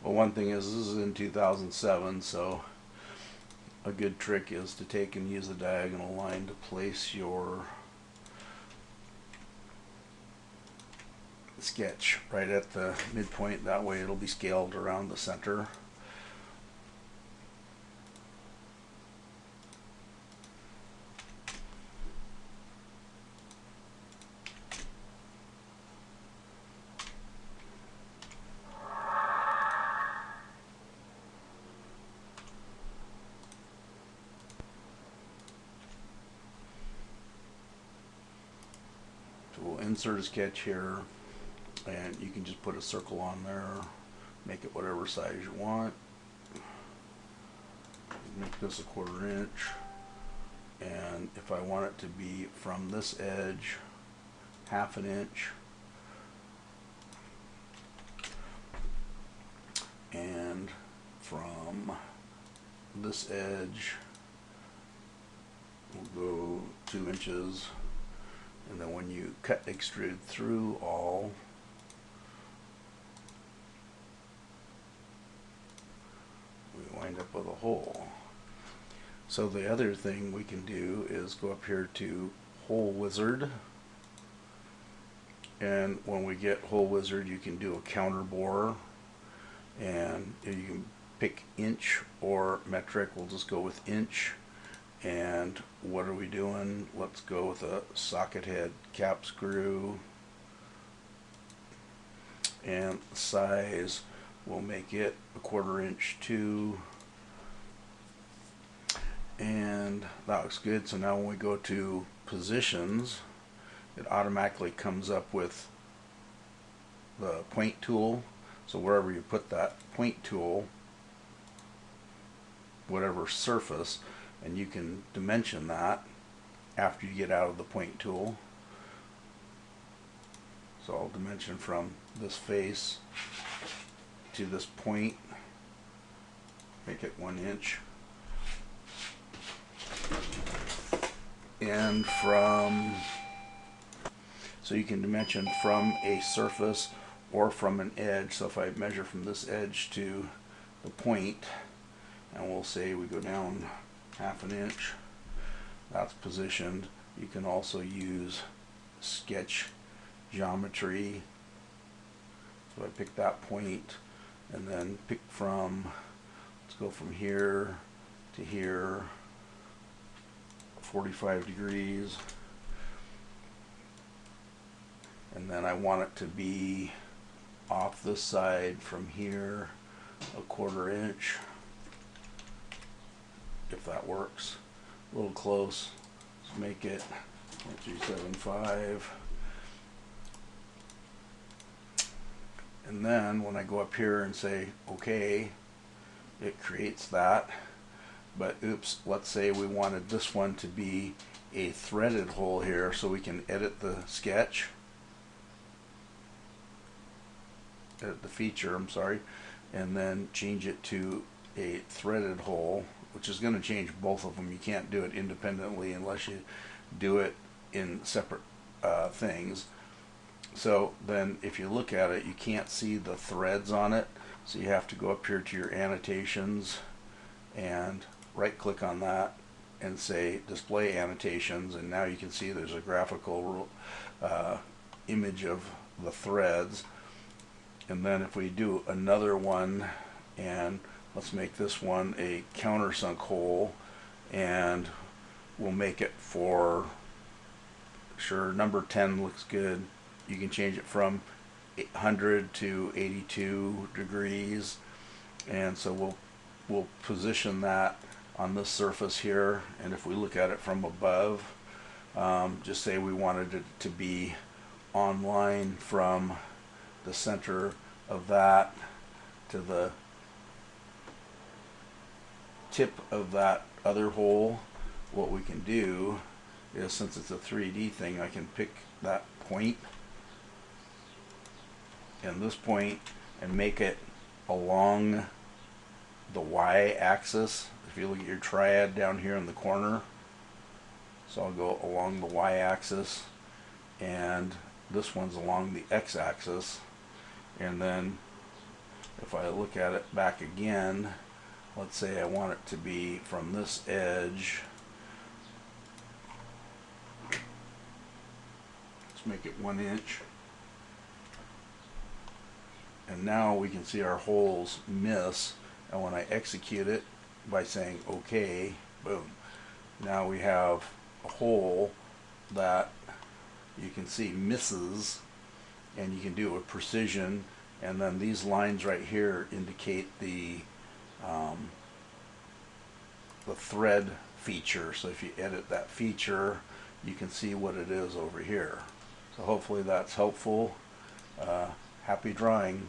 Well, one thing is this is in 2007, so a good trick is to take and use a diagonal line to place your sketch right at the midpoint. That way it'll be scaled around the center. So we'll insert a sketch here, and you can just put a circle on there, make it whatever size you want. Make this a 1/4 inch, and if I want it to be from this edge 1/2 inch, and from this edge we'll go 2 inches, and then when you cut extrude through all, we wind up with a hole. So the other thing we can do is go up here to Hole Wizard, and when we get Hole Wizard you can do a counter bore, and you can pick inch or metric. We'll just go with inch. And what are we doing? Let's go with a socket head cap screw, and size, we'll make it a 1/4 inch too, and that looks good. So now when we go to positions, it automatically comes up with the point tool. So wherever you put that point tool, whatever surface, and you can dimension that after you get out of the point tool. So I'll dimension from this face to this point, make it 1 inch, and so you can dimension from a surface or from an edge. So if I measure from this edge to the point, and we'll say we go down 1/2 inch, that's positioned. You can also use sketch geometry. So I pick that point, and then pick from, let's go from here to here, 45 degrees, and then I want it to be off this side from here a 1/4 inch, if that works. A little close. Let's make it 0.375. And then when I go up here and say OK, it creates that. But oops, let's say we wanted this one to be a threaded hole here, so we can edit the sketch, edit the feature, I'm sorry, and then change it to a threaded hole, which is going to change both of them. You can't do it independently unless you do it in separate things. So then if you look at it, you can't see the threads on it, so you have to go up here to your annotations and right click on that and say display annotations, and now you can see there's a graphical image of the threads. And then if we do another one, and let's make this one a countersunk hole, and we'll make it for, sure, number 10 looks good. You can change it from 100 to 82 degrees, and so we'll position that on this surface here. And if we look at it from above, just say we wanted it to be on line from the center of that to the tip of that other hole. What we can do is, since it's a 3D thing, I can pick that point and this point and make it along the y-axis. If you look at your triad down here in the corner, so I'll go along the y-axis, and this one's along the x-axis, and then if I look at it back again, let's say I want it to be from this edge. Let's make it 1 inch. And now we can see our holes miss, and when I execute it by saying OK, boom, now we have a hole that you can see misses, and you can do it with precision. And then these lines right here indicate the thread feature. So if you edit that feature, you can see what it is over here. So hopefully that's helpful. Happy drawing.